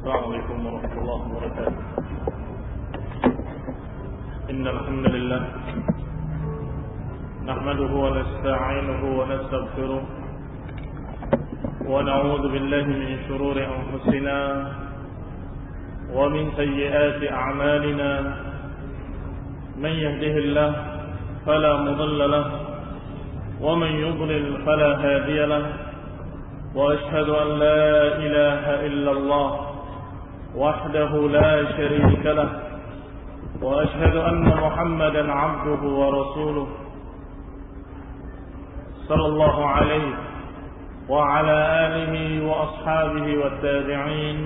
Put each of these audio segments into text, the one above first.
السلام عليكم ورحمة الله وبركاته. إن الحمد لله نحمده ونستعينه ونستغفره ونعوذ بالله من شرور أنفسنا ومن سيئات أعمالنا. من يهده الله فلا مضل له ومن يضلل فلا هادي له. وأشهد أن لا إله إلا الله وحده لا شريك له. وأشهد أن محمدا عبده ورسوله صلى الله عليه وعلى آله وأصحابه والتابعين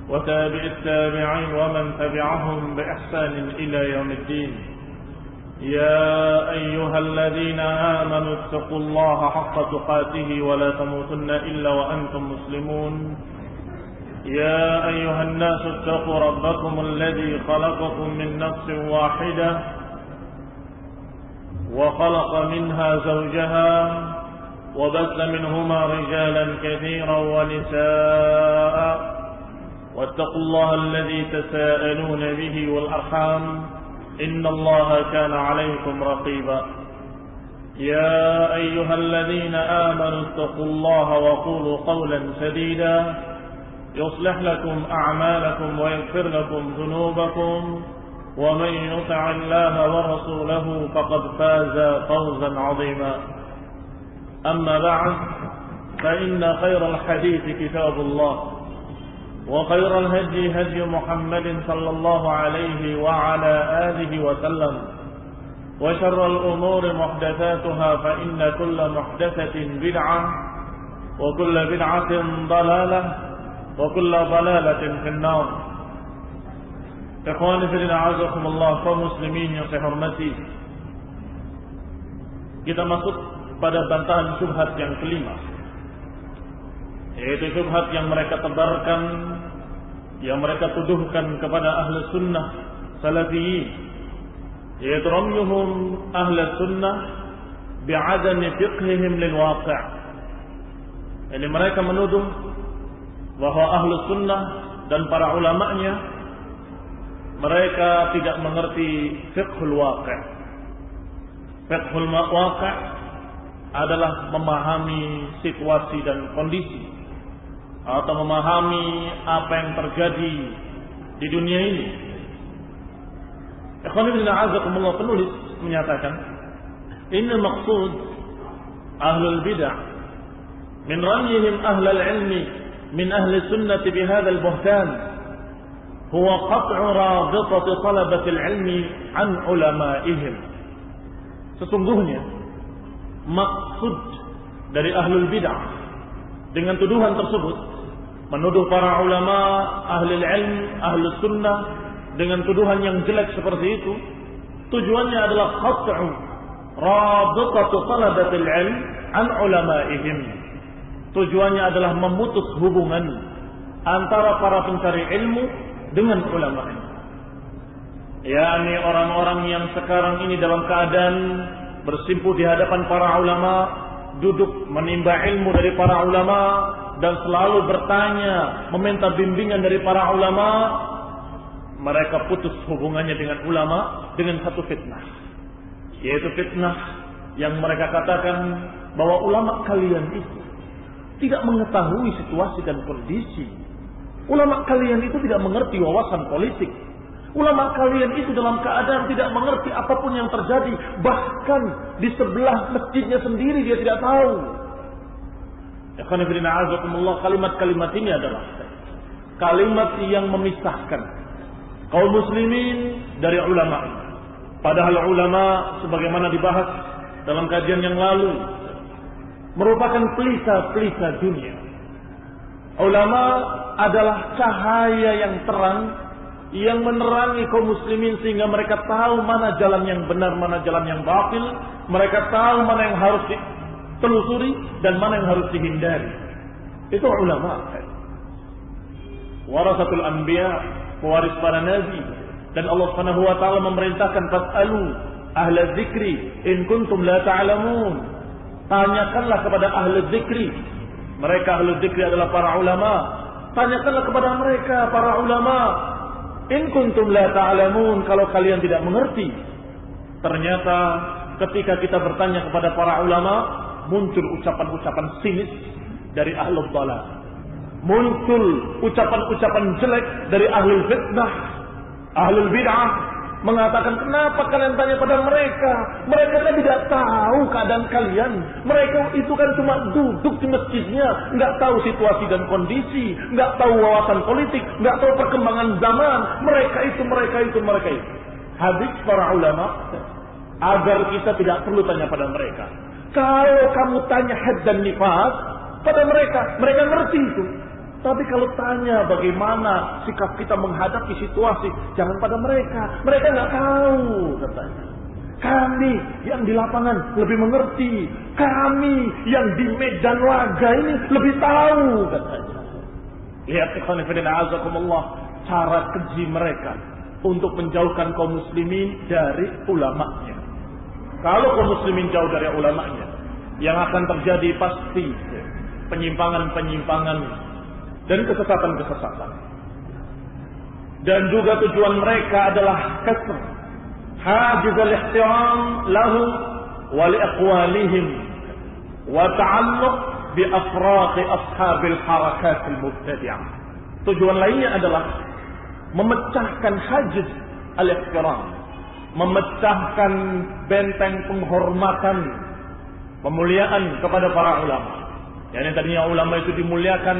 وتابع التابعين ومن تبعهم بإحسان إلى يوم الدين. يا أيها الذين آمنوا اتقوا الله حق تقاته ولا تموتن إلا وأنتم مسلمون. يا أيها الناس اتقوا ربكم الذي خلقكم من نفس واحدة وخلق منها زوجها وبث منهما رجالا كثيرا ونساء واتقوا الله الذي تساءلون به والأرحام إن الله كان عليكم رقيبا. يا أيها الذين آمنوا اتقوا الله وقولوا قولا سديدا يصلح لكم أعمالكم ويغفر لكم ذنوبكم ومن يطع الله ورسوله فقد فاز فوزا عظيما. أما بعد فإن خير الحديث كتاب الله وخير الهدي هدي محمد صلى الله عليه وعلى آله وسلم وشر الأمور محدثاتها فإن كل محدثة بدعة وكل بدعة ضلالة وكل ضلالة في النار. Ikhwani fillah a'azakumullah, kaum muslimin yang saya hormati, kita masuk pada bantahan syubhat yang kelima, yaitu syubhat yang mereka tebarkan, yang mereka tuduhkan kepada ahli sunnah salafiyin, yaitu ramyuhum ahli sunnah bi'adami fiqhihim lil waqi'. Ini mereka menuduh bahwa ahli sunnah dan para ulama'nya mereka tidak mengerti fiqhul waqi'. Fiqhul waqi' adalah memahami situasi dan kondisi, atau memahami apa yang terjadi di dunia ini. Ikhwan fillah a'azakumullah, penulis menyatakan, "Innal maqsud ahlul bid'ah min ramyihim ahlal ilmi min ahli sunnati bihadzal buhtan huwa qat'u rabitati talabatil ilmi an ulama'ihim." Sesungguhnya maksud dari ahlul bid'ah dengan tuduhan tersebut, menuduh para ulama, ahli ilm, ahli sunnah dengan tuduhan yang jelek seperti itu, tujuannya adalah qat'u rabitati talabatil ilm an ulama'ihim. Tujuannya adalah memutus hubungan antara para pencari ilmu dengan ulama. yakni orang-orang yang sekarang ini dalam keadaan bersimpuh di hadapan para ulama, duduk menimba ilmu dari para ulama dan selalu bertanya, meminta bimbingan dari para ulama, mereka putus hubungannya dengan ulama dengan satu fitnah, yaitu fitnah yang mereka katakan bahwa ulama kalian itu tidak mengetahui situasi dan kondisi. Ulama kalian itu tidak mengerti wawasan politik. Ulama kalian itu dalam keadaan tidak mengerti apapun yang terjadi. Bahkan di sebelah masjidnya sendiri dia tidak tahu. Kalimat-kalimat ini adalah kalimat yang memisahkan kaum muslimin dari ulama. Padahal ulama sebagaimana dibahas dalam kajian yang lalu merupakan pelita-pelita dunia. Ulama adalah cahaya yang terang yang menerangi kaum muslimin sehingga mereka tahu mana jalan yang benar, mana jalan yang batil. Mereka tahu mana yang harus ditelusuri dan mana yang harus dihindari. Itu ulama. Warasatul anbiya, pewaris para nabi. Dan Allah Subhanahu wa taala memerintahkan fas'alu ahla dzikri in kuntum la ta'lamun. Tanyakanlah kepada ahli dzikri. Mereka ahli dzikri adalah para ulama. Tanyakanlah kepada mereka, para ulama. In kuntum la ta'lamun, kalau kalian tidak mengerti. Ternyata ketika kita bertanya kepada para ulama, muncul ucapan-ucapan sinis dari ahlul dhalal. Muncul ucapan-ucapan jelek dari ahlul fitnah, ahlul bid'ah, mengatakan, kenapa kalian tanya pada mereka? Mereka kan tidak tahu keadaan kalian. Mereka itu kan cuma duduk di masjidnya, nggak tahu situasi dan kondisi, nggak tahu wawasan politik, nggak tahu perkembangan zaman. Mereka itu. Hadis para ulama agar kita tidak perlu tanya pada mereka. Kalau kamu tanya had dan nifas pada mereka ngerti itu. Tapi kalau tanya bagaimana sikap kita menghadapi situasi, jangan pada mereka. Mereka nggak tahu, katanya. Kami yang di lapangan lebih mengerti. Kami yang di medan laga ini lebih tahu, katanya. Lihat ikhwan fillah azakumullah, cara keji mereka untuk menjauhkan kaum muslimin dari ulamanya. Kalau kaum muslimin jauh dari ulamanya, yang akan terjadi pasti penyimpangan-penyimpangan dan kesesatan-kesesatan. Dan juga tujuan mereka adalah kasr hajiz al-ihtiram lahu wa li aqwalihim wa ta'alluq bi afraq ashabil harakat al-mubtadi'ah. Tujuan lainnya adalah memecahkan hajiz al-ihtiram, memecahkan benteng penghormatan, pemuliaan kepada para ulama. Yang tadinya ulama itu dimuliakan,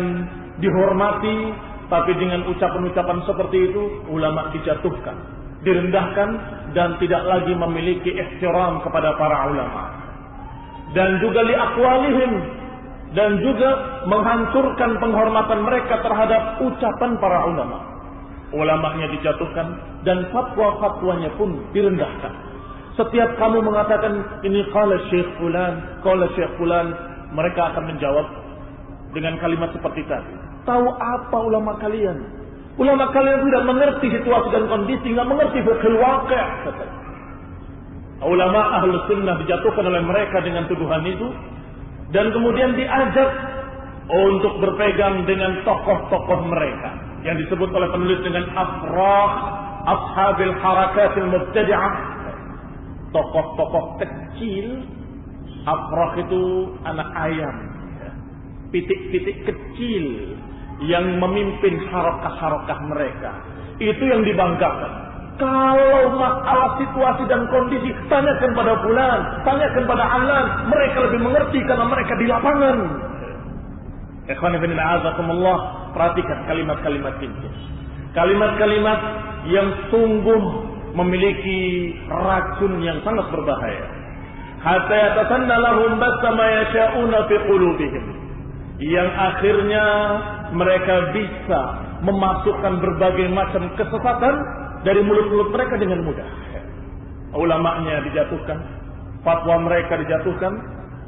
dihormati, tapi dengan ucapan-ucapan seperti itu ulama dijatuhkan, direndahkan, dan tidak lagi memiliki ihtiram kepada para ulama. Dan juga li aqwalihim, dan juga menghancurkan penghormatan mereka terhadap ucapan para ulama. Ulamanya dijatuhkan dan fatwa-fatwanya pun direndahkan. Setiap kamu mengatakan ini qala Syekh fulan, mereka akan menjawab dengan kalimat seperti tadi. Tahu apa ulama kalian? Ulama kalian tidak mengerti situasi dan kondisi, tidak mengerti fiqhul waqi'. Ulama ahlu sunnah dijatuhkan oleh mereka dengan tuduhan itu, dan kemudian diajak untuk berpegang dengan tokoh-tokoh mereka yang disebut oleh penulis dengan afrah ashabil harakatil mubtadi'ah, tokoh-tokoh kecil. Afrah itu anak ayam, pitik-pitik kecil yang memimpin harakah-harakah mereka. Itu yang dibanggakan. Kalau masalah situasi dan kondisi, tanyakan pada fulan, tanyakan pada alan. Mereka lebih mengerti karena mereka di lapangan. Ikhwan fillah azakumullah, perhatikan kalimat-kalimat ini. Kalimat-kalimat yang sungguh memiliki racun yang sangat berbahaya. Hatta yatasanna lahum basta ma yasha'una fi qulubihim, yang akhirnya mereka bisa memasukkan berbagai macam kesesatan dari mulut-mulut mereka dengan mudah. Ulamanya dijatuhkan, fatwa mereka dijatuhkan,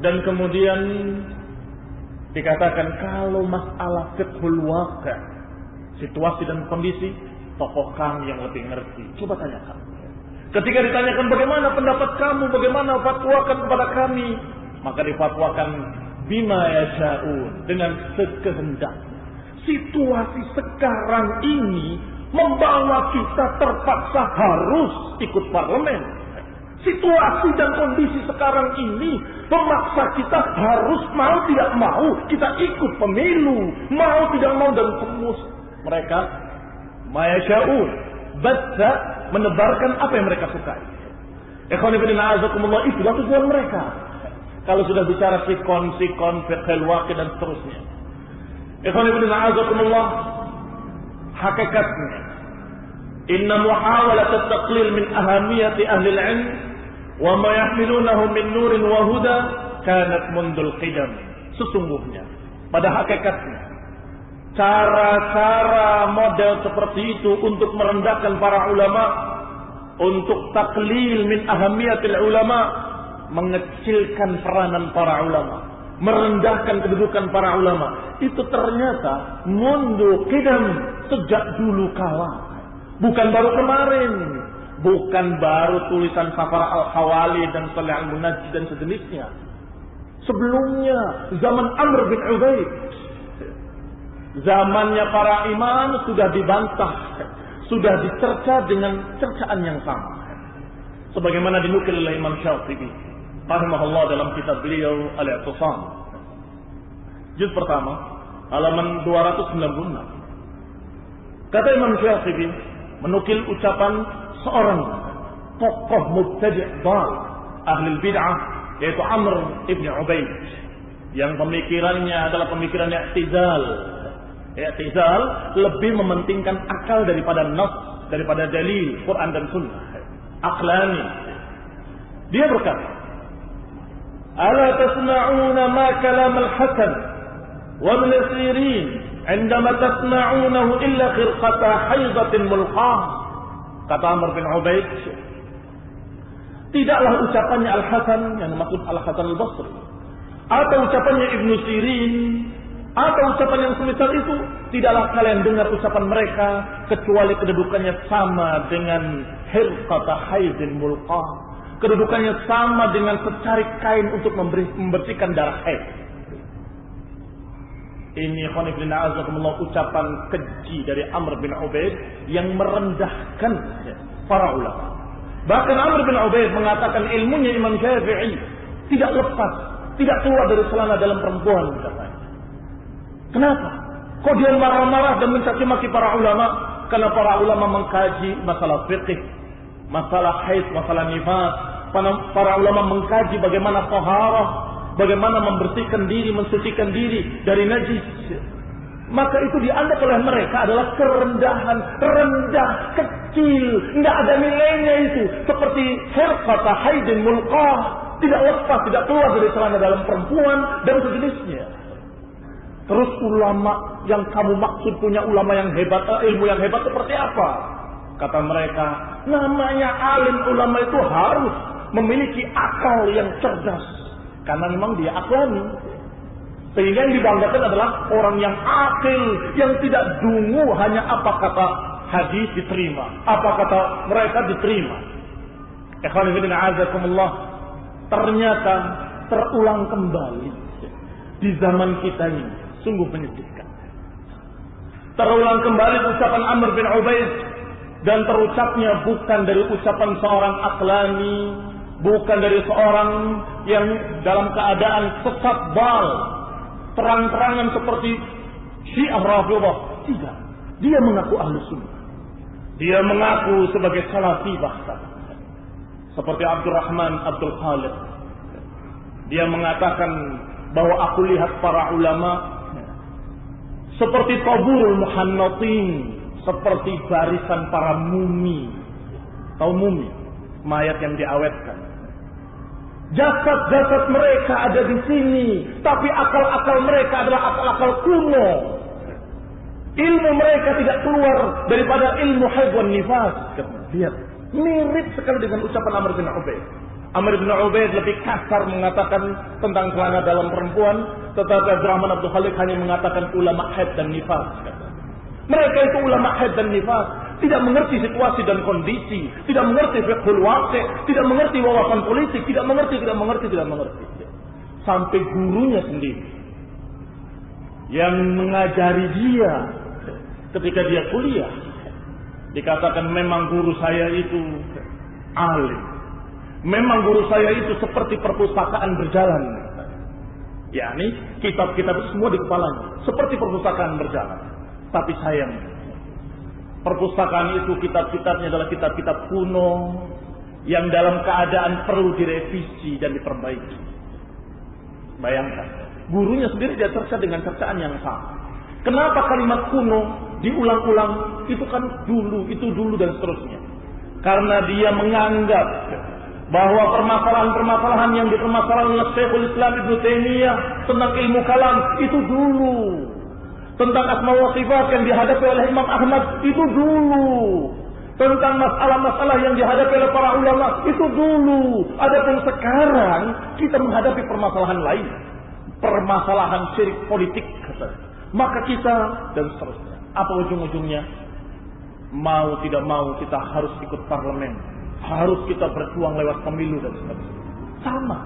dan kemudian dikatakan kalau masalah fiqhul waqi', situasi dan kondisi, tokoh kami yang lebih ngerti. Coba tanyakan. Ketika ditanyakan bagaimana pendapat kamu, bagaimana fatwakan kepada kami, maka difatwakan bima yasha'un, dengan sekehendak. Situasi sekarang ini membawa kita terpaksa harus ikut parlemen. Situasi dan kondisi sekarang ini memaksa kita harus mau tidak mau kita ikut pemilu, mau tidak mau, dan terus mereka mayasha'un, baca menebarkan apa yang mereka sukai. Ikhwan fillah azakumullah, itulah tujuan mereka. Kalau sudah bicara sikon, fiqhul waqi' dan seterusnya. Ikhwan fillah azakumullah, hakikatnya inna muhawalat at-taqlil min ahamiyati ahli al-'ilm wa ma yahmilunahu min nurin wa huda kanat mundul qidam. Sesungguhnya pada hakikatnya cara-cara model seperti itu untuk merendahkan para ulama, untuk taklil min ahamiyatil ulama, mengecilkan peranan para ulama, merendahkan kedudukan para ulama, itu ternyata mundu qidam, sejak dulu kala. Bukan baru kemarin, bukan baru tulisan Safar al-Hawali dan Salih al-Munajjid dan sejenisnya. Sebelumnya zaman Amr bin Ubaid, Zamannya para imam sudah dibantah, sudah dicerca dengan cercaan yang sama. Sebagaimana dinukil oleh Imam Syafi'i rahimahullah dalam kitab beliau Al-I'tisam. Juz pertama, halaman 296. Kata Imam Syafi'i menukil ucapan seorang tokoh mubtadi' dhal ahli bid'ah, yaitu Amr ibn Ubaid, yang pemikirannya adalah pemikiran i'tizal. I'tizal lebih mementingkan akal daripada nas, daripada dalil Quran dan Sunnah. Aqlani. Dia berkata, "Ala tasma'una ma kalam al-Hasan wa Ibn Sirin 'indama tasma'unahu illa khirqata haidatin mulqah." Kata Amr bin Ubaid, tidaklah ucapannya Al-Hasan, yang dimaksud Al-Hasan Al-Basri, atau ucapannya Ibn Sirin, atau ucapan yang semisal itu, tidaklah kalian dengar ucapan mereka kecuali kedudukannya sama dengan hirqata haidin mulqah, kedudukannya sama dengan secarik kain untuk membersihkan darah haid. Ini khonifin a'azakumullah ucapan keji dari Amr bin Ubaid yang merendahkan para ulama. Bahkan Amr bin Ubaid mengatakan ilmunya Imam Syafi'i tidak lepas, tidak keluar dari celana dalam perempuan, katanya. Kenapa? Kok dia marah-marah dan mencaci maki para ulama? Karena para ulama mengkaji masalah fikih, masalah haid, masalah nifas. Para ulama mengkaji bagaimana taharah, bagaimana membersihkan diri, mensucikan diri dari najis. Maka itu dianggap oleh mereka adalah kerendahan, rendah, kecil, tidak ada nilainya itu. Seperti hirqata haidin mulqah, tidak lepas, tidak keluar dari celana dalam perempuan dan sejenisnya. Terus ulama yang kamu maksud punya ulama yang hebat, ilmu yang hebat seperti apa? Kata mereka, namanya alim ulama itu harus memiliki akal yang cerdas. Karena memang dia aklani. Sehingga yang dibanggakan adalah orang yang akil, yang tidak dungu hanya apa kata hadis diterima, apa kata mereka diterima. Ikhwan fillah a'azakumullah, ternyata terulang kembali di zaman kita ini. Sungguh menyedihkan. Terulang kembali ucapan Amr bin Ubaid, dan terucapnya bukan dari ucapan seorang aqlani, bukan dari seorang yang dalam keadaan sesat bal, terang-terangan seperti Syiah Rafidhah. Tidak. Dia mengaku ahli sunnah. Dia mengaku sebagai salafi bahkan. Seperti Abdurrahman Abdul Khalid. Dia mengatakan bahwa aku lihat para ulama seperti taburul muhannatin, seperti barisan para mumi. Tahu mumi? Mayat yang diawetkan. Jasad-jasad mereka ada di sini, tapi akal-akal mereka adalah akal-akal kuno. Ilmu mereka tidak keluar daripada ilmu haid wan nifas. Lihat, mirip sekali dengan ucapan Amr bin Ubaid. Amr bin Ubaid lebih kasar mengatakan tentang celana dalam perempuan, tetapi Abdurrahman Abdul Khalid hanya mengatakan ulama haid dan nifas. Mereka itu ulama haid dan nifas, tidak mengerti situasi dan kondisi, tidak mengerti fiqhul waqi', tidak mengerti wawasan politik, tidak mengerti. Sampai gurunya sendiri yang mengajari dia ketika dia kuliah dikatakan memang guru saya itu alim. Memang guru saya itu seperti perpustakaan berjalan. yakni kitab-kitab semua di kepalanya, seperti perpustakaan berjalan. Tapi sayang, perpustakaan itu kitab-kitabnya adalah kitab-kitab kuno yang dalam keadaan perlu direvisi dan diperbaiki. Bayangkan, gurunya sendiri dia cerca dengan cercaan yang sama. Kenapa kalimat kuno diulang-ulang? Itu kan dulu, itu dulu dan seterusnya. Karena dia menganggap bahwa permasalahan-permasalahan yang dipermasalahkan oleh Syekhul Islam Ibn Taimiyah tentang ilmu kalam itu dulu. Tentang asma wa sifat yang dihadapi oleh Imam Ahmad itu dulu. Tentang masalah-masalah yang dihadapi oleh para ulama itu dulu. Adapun sekarang kita menghadapi permasalahan lain, permasalahan syirik politik, maka kita dan seterusnya. Apa ujung-ujungnya? Mau tidak mau kita harus ikut parlemen, harus kita berjuang lewat pemilu dan seterusnya. Sama,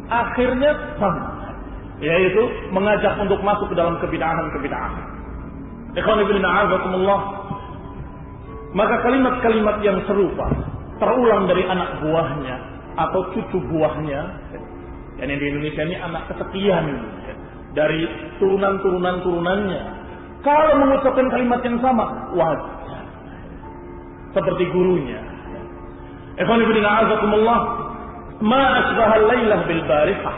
akhirnya sama, yaitu mengajak untuk masuk ke dalam kebid'ahan. Ikhwan fillah a'azakumullah. Maka kalimat-kalimat yang serupa terulang dari anak buahnya atau cucu buahnya. Yang di Indonesia ini anak kesekian dari turunan-turunannya. Kalau mengucapkan kalimat yang sama, wajar. Seperti gurunya. Ikhwan fillah a'azakumullah. Ma asbahal lailah bil barihah.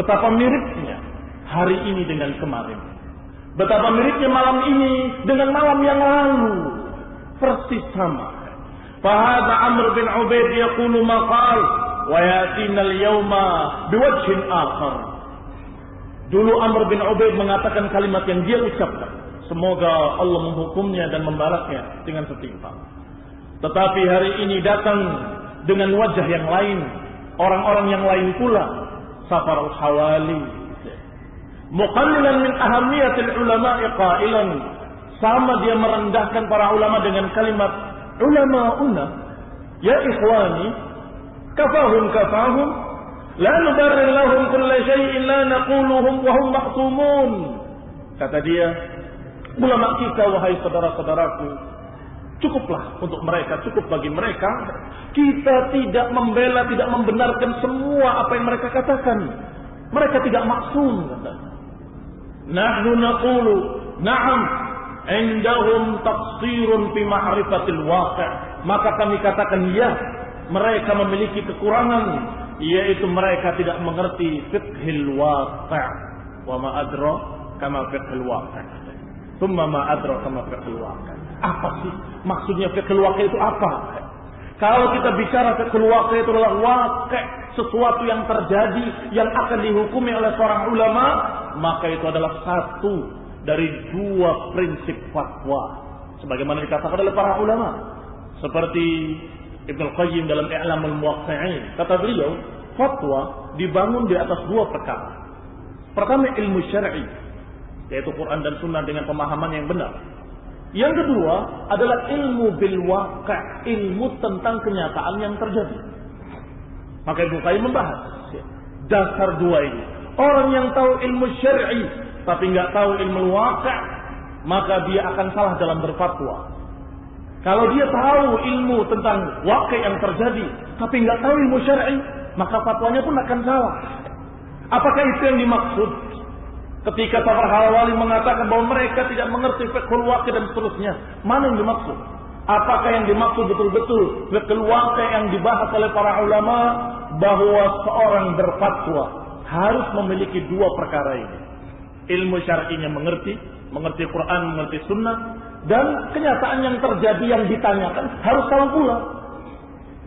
Betapa miripnya hari ini dengan kemarin. Betapa miripnya malam ini dengan malam yang lalu. Persis sama. Fahadha Amr bin Ubaid yaqulu ma qala wa yatina al-yawma biwajhin akhar. Dulu Amr bin Ubaid mengatakan kalimat yang dia ucapkan. Semoga Allah menghukumnya dan membalasnya dengan setimpal. Tetapi hari ini datang dengan wajah yang lain. Orang-orang yang lain pula. Safar al-hawali. Muqallilan min ahamiyatil ulama'i qailan. Sama dia merendahkan para ulama dengan kalimat ulama'una. Ya ikhwani. Kafahum. La nubarrir lahum kulla syai'in la naquluhum wa hum ma'sumun. Kata dia, ulama kita wahai saudara-saudaraku, cukuplah untuk mereka, cukup bagi mereka. Kita tidak membela, tidak membenarkan semua apa yang mereka katakan. Mereka tidak maksum, katanya. Nahnu naqulu, na'am, indahum taqsirun fi ma'rifatil waqi'. Maka kami katakan ya, mereka memiliki kekurangan, yaitu mereka tidak mengerti fiqhil waqi'. Wa ma adra kama fiqhil waqi'. Thumma ma adra kama fiqhil waqi'. Apa sih maksudnya fiqhul waqi' itu apa? Kalau kita bicara fiqhul waqi' itu adalah waqi', sesuatu yang terjadi yang akan dihukumi oleh seorang ulama, maka itu adalah satu dari dua prinsip fatwa sebagaimana dikatakan oleh para ulama. Seperti Ibnu Qayyim dalam I'lamul Muwaqqi'in, kata beliau, fatwa dibangun di atas dua perkara. Pertama ilmu syar'i, yaitu Quran dan Sunnah dengan pemahaman yang benar. Yang kedua adalah ilmu bil waqi', ilmu tentang kenyataan yang terjadi. Maka Ibnu Qayyim membahas dasar dua ini. Orang yang tahu ilmu syar'i tapi enggak tahu ilmu waqi', maka dia akan salah dalam berfatwa. Kalau dia tahu ilmu tentang waqi' yang terjadi tapi enggak tahu ilmu syar'i, maka fatwanya pun akan salah. Apakah itu yang dimaksud ketika Safar Hawali mengatakan bahwa mereka tidak mengerti fiqhul waqi' dan seterusnya? Mana yang dimaksud? Apakah yang dimaksud betul-betul fiqhul waqi' yang dibahas oleh para ulama, bahwa seorang berfatwa harus memiliki dua perkara ini? Ilmu syar'inya mengerti Quran, mengerti sunnah, dan kenyataan yang terjadi yang ditanyakan harus tahu pula.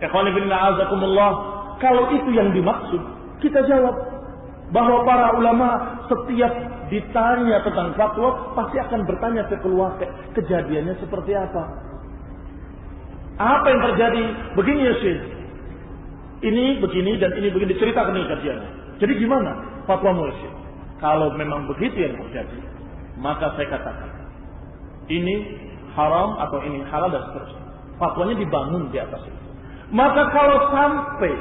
Ikhwan fillah a'azakumullah, kalau itu yang dimaksud, kita jawab bahwa para ulama setiap ditanya tentang fatwa pasti akan bertanya fiqhul waqi', kejadiannya seperti apa? Apa yang terjadi? Begini ya Syekh, ini begini dan ini begini, diceritakan ini kejadiannya. Jadi gimana fatwamu ya Syekh? Kalau memang begitu yang terjadi, maka saya katakan ini haram atau ini halal dan seterusnya. Fatwanya dibangun di atas itu. Maka kalau sampai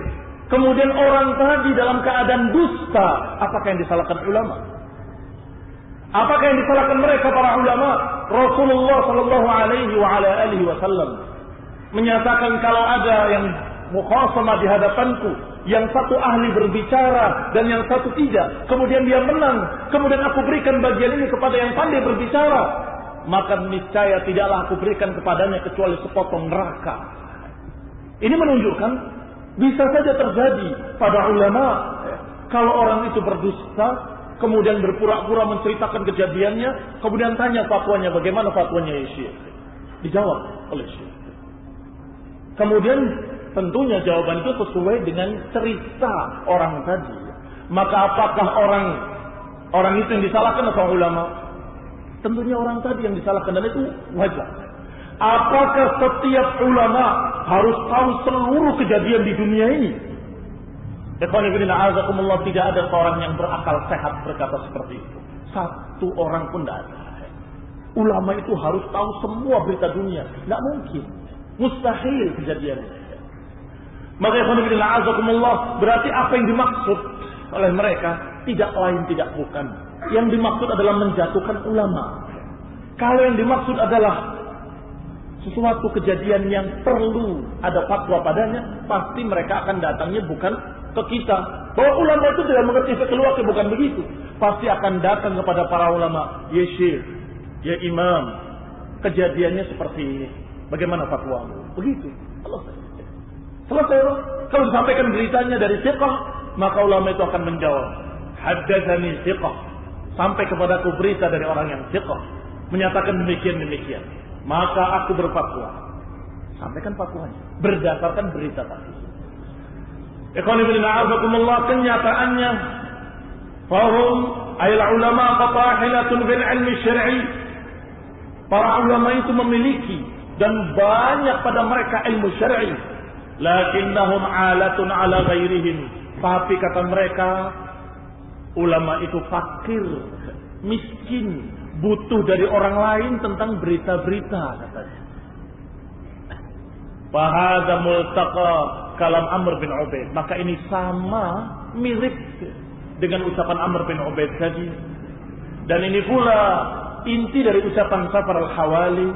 kemudian orang tadi dalam keadaan dusta, apakah yang disalahkan ulama? Apakah yang disalahkan mereka para ulama? Rasulullah sallallahu alaihi wasallam menyatakan kalau ada yang mukhasamah di hadapanku, yang satu ahli berbicara dan yang satu tidak, kemudian dia menang, kemudian aku berikan bagian ini kepada yang pandai berbicara, maka niscaya tidaklah aku berikan kepadanya kecuali sepotong neraka. Ini menunjukkan bisa saja terjadi pada ulama kalau orang itu berdusta, kemudian berpura-pura menceritakan kejadiannya, kemudian tanya fatwanya, bagaimana fatwanya ya Syekh? Dijawab oleh Syekh. Kemudian tentunya jawaban itu sesuai dengan cerita orang tadi. Maka apakah orang itu yang disalahkan atau ulama? Tentunya orang tadi yang disalahkan, dan itu wajar. Apakah setiap ulama harus tahu seluruh kejadian di dunia ini? Ikhwan fillah a'azakumullah, tidak ada seorang yang berakal sehat berkata seperti itu. Satu orang pun tidak ada. Ulama itu harus tahu semua berita dunia. Tidak mungkin. Mustahil kejadiannya. Maka ikhwan fillah a'azakumullah, berarti apa yang dimaksud oleh mereka tidak lain tidak bukan. Yang dimaksud adalah menjatuhkan ulama. Kalau yang dimaksud adalah sesuatu kejadian yang perlu ada fatwa padanya, pasti mereka akan datangnya bukan ke kita. Bahwa ulama itu tidak mengerti fiqhul waqi, bukan begitu. Pasti akan datang kepada para ulama, ya syekh, ya imam, kejadiannya seperti ini, bagaimana fatwamu? Begitu. Selesai. Kalau disampaikan beritanya dari fiqh, maka ulama itu akan menjawab, haddatsani fiqh, sampai kepadaku berita dari orang yang fiqh menyatakan demikian. Maka aku berfatwa. Sampaikan fatwanya berdasarkan berita tadi. Ikhwani fillah, azakumullah, kenyataannya fahum ayil ulama qatahilatun bil ilmi syar'i. Para ulama itu memiliki dan banyak pada mereka ilmu syar'i. Lakinnahum alatun ala ghairihim. Tapi kata mereka, ulama itu fakir, miskin, butuh dari orang lain tentang berita-berita, katanya. Fahadha multaqa kalam Amr bin Ubaid. Maka ini sama, mirip dengan ucapan Amr bin Ubaid tadi. Dan ini pula inti dari ucapan Safar al-Hawali.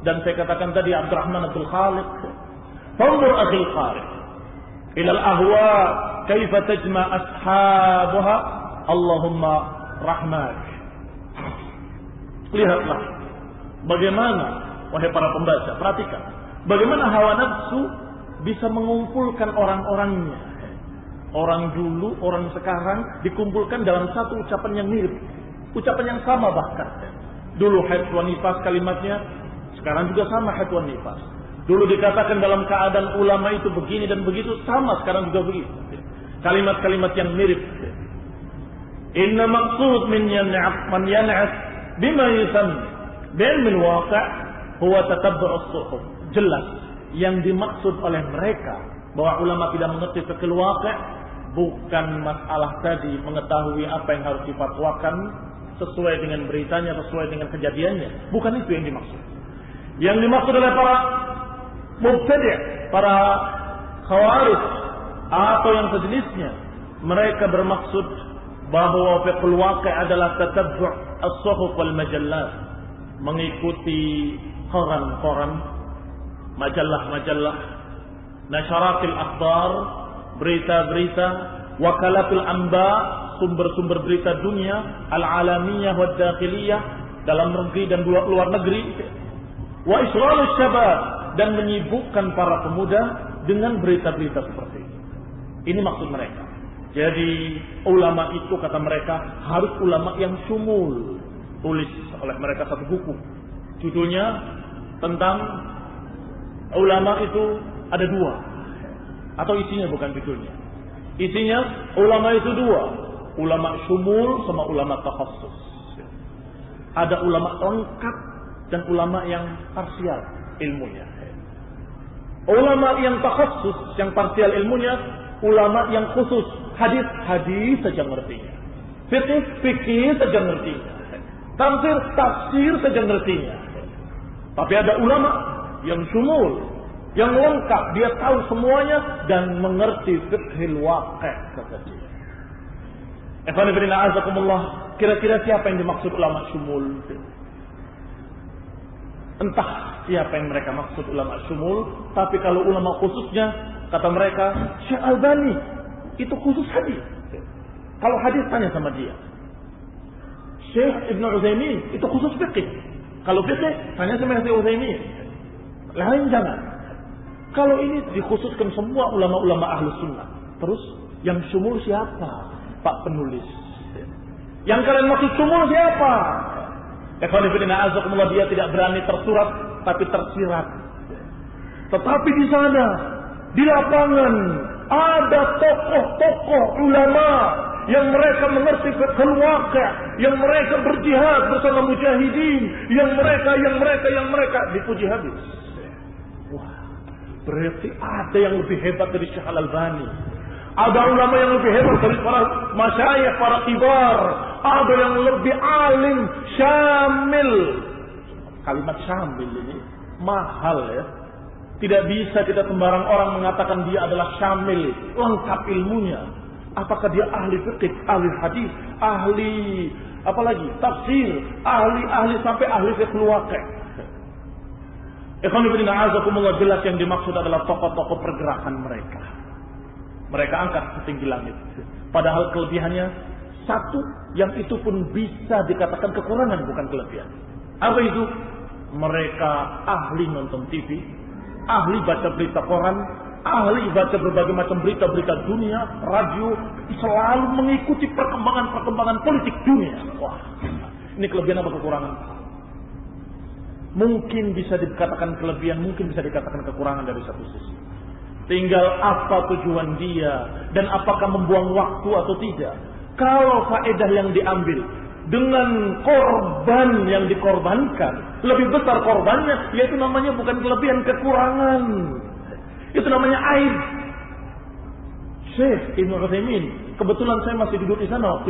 Dan saya katakan tadi Abdurrahman Abdul Khaliq. Fanzur akhil qari ilal ahwa kaifa tajma ashabuha Allahumma rahmat. Lihatlah bagaimana, wahai para pembaca, perhatikan bagaimana hawa nafsu bisa mengumpulkan orang-orangnya. Orang dulu, orang sekarang dikumpulkan dalam satu ucapan yang mirip, ucapan yang sama bahkan. Dulu haid wan nifas kalimatnya, sekarang juga sama haid wan nifas. Dulu dikatakan dalam keadaan ulama itu begini dan begitu, sama sekarang juga begitu. Kalimat-kalimat yang mirip. Inna maqsud min man yan'as bima yusammi bil waqi' huwa tatabbu' as-suhuf. Jelas yang dimaksud oleh mereka bahwa ulama tidak mengerti fiqhul waqi' bukan masalah tadi mengetahui apa yang harus difatwakan sesuai dengan beritanya, sesuai dengan kejadiannya. Bukan itu yang dimaksud. Yang dimaksud oleh para mubtadi', para khawarij atau yang sejenisnya, mereka bermaksud bahwa fiqhul waqi' adalah tatabbu' as-suhuf wal majallat, mengikuti koran-koran, majalah-majallah, nasyaratil akhbar, berita-berita, wakalatul anba, sumber-sumber berita dunia, al-alamiyah wad dakhiliyah, dalam negeri dan luar negeri, wa isghalus syabab, dan menyibukkan para pemuda dengan berita-berita seperti ini. Ini maksud mereka. Jadi ulama itu kata mereka harus ulama yang syumul. Tulis oleh mereka satu buku, judulnya tentang ulama itu ada dua, atau isinya bukan judulnya. Isinya ulama itu dua, ulama syumul sama ulama takhassus. Ada ulama lengkap dan ulama yang parsial ilmunya. Ulama yang takhassus, yang parsial ilmunya, ulama yang khusus, hadis saja ngertinya, fikih saja ngertinya, tafsir saja ngertinya. Tapi ada ulama yang syumul, yang lengkap, dia tahu semuanya dan mengerti fiqhul waqi', kata dia. Ikhwan fillah, azakumullah, kira-kira siapa yang dimaksud ulama syumul? Entah siapa yang mereka maksud ulama syumul, tapi kalau ulama khususnya, kata mereka, Syekh Albani itu khusus hadis. Kalau hadis tanya sama dia. Syekh Ibnu Utsaimin itu khusus fikih. Kalau fikih tanya sama Syekh Utsaimin. Lain jangan. Kalau ini dikhususkan semua ulama-ulama Ahlus Sunnah. Terus yang syumul siapa? Pak penulis. Yang kalian maksud syumul siapa? Ikhwan fillah, azakumullah, dia tidak berani tersurat tapi tersirat. Tetapi di sana, di lapangan, ada tokoh-tokoh ulama yang mereka mengerti fiqhul waqi', yang mereka berjihad bersama mujahidin, yang mereka dipuji habis. Wah, berarti ada yang lebih hebat dari Syekh Al-Albani. Ada ulama yang lebih hebat dari para masyayikh, para kibar. Ada yang lebih alim, syamil. Kalimat syamil ini mahal ya. Tidak bisa kita sembarang orang mengatakan dia adalah syamil, lengkap ilmunya. Apakah dia ahli fikih, ahli hadis, ahli apalagi tafsir, ahli-ahli sampai ahli fiqh waqi'. Ikhwan fillah a'azakumullah, jelas yang dimaksud adalah tokoh-tokoh pergerakan mereka. Mereka angkat setinggi langit. Padahal kelebihannya satu, yang itu pun bisa dikatakan kekurangan, bukan kelebihan. Apa itu? Mereka ahli nonton TV, ahli baca berita koran, ahli baca berbagai macam berita-berita dunia, radio, selalu mengikuti perkembangan-perkembangan politik dunia. Wah, ini kelebihan apa kekurangan? Mungkin bisa dikatakan kelebihan, mungkin bisa dikatakan kekurangan dari satu sisi. Tinggal apa tujuan dia dan apakah membuang waktu atau tidak. Kalau faedah yang diambil dengan korban yang dikorbankan lebih besar korbannya, yaitu namanya bukan kelebihan, kekurangan. Itu namanya aib. Syekh Ibnu Utsaimin, kebetulan saya masih duduk di sana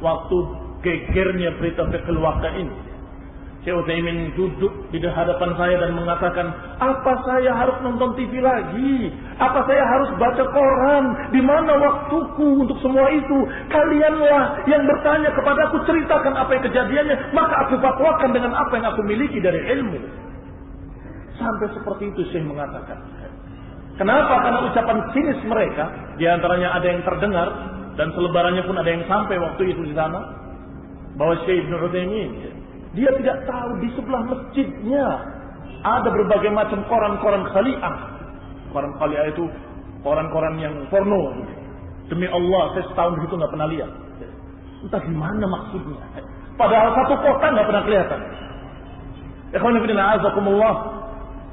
waktu gegernya berita fiqh waqi' ini. Syekh Utsaimin duduk di hadapan saya dan mengatakan, apa saya harus nonton TV lagi? Apa saya harus baca koran? Di mana waktuku untuk semua itu? Kalianlah yang bertanya kepadaku, ceritakan apa yang kejadiannya, maka aku fatwakan dengan apa yang aku miliki dari ilmu. Sampai seperti itu Syekh mengatakan. Kenapa? Karena ucapan sinis mereka, di antaranya ada yang terdengar dan selebarannya pun ada yang sampai waktu itu di sana, bahwa Syekh Ibnu Utsaimin, dia tidak tahu di sebelah masjidnya ada berbagai macam koran-koran khali'ah. Koran khali'ah itu koran-koran yang porno. Demi Allah, saya setahun itu nggak pernah lihat. Entah gimana maksudnya. Padahal satu kota nggak pernah kelihatan. Ikhwan fillah a'azakumullah,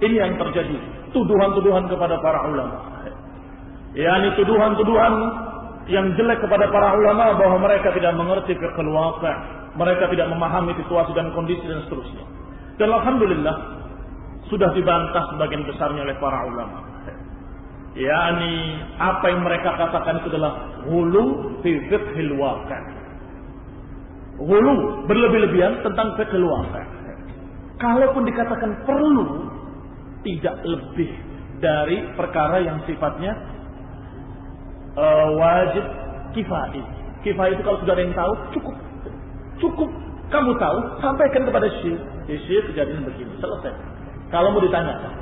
ini yang terjadi. Tuduhan-tuduhan kepada para ulama. yakni tuduhan-tuduhan yang jelek kepada para ulama bahwa mereka tidak mengerti fiqh waqi'. Mereka tidak memahami situasi dan kondisi dan seterusnya. Dan alhamdulillah sudah dibantah sebagian besarnya oleh para ulama. yakni apa yang mereka katakan itu adalah ghulu fi fiqhil waqi'. Ghulu, berlebih-lebihan tentang fiqhil waqi'. Kalaupun dikatakan perlu, tidak lebih dari perkara yang sifatnya wajib kifai. Kifai itu kalau sudah ada yang tahu, cukup kamu tahu, sampaikan kepada syekh. Syekh kejadian begini, selesai. Kalau mau ditanyakan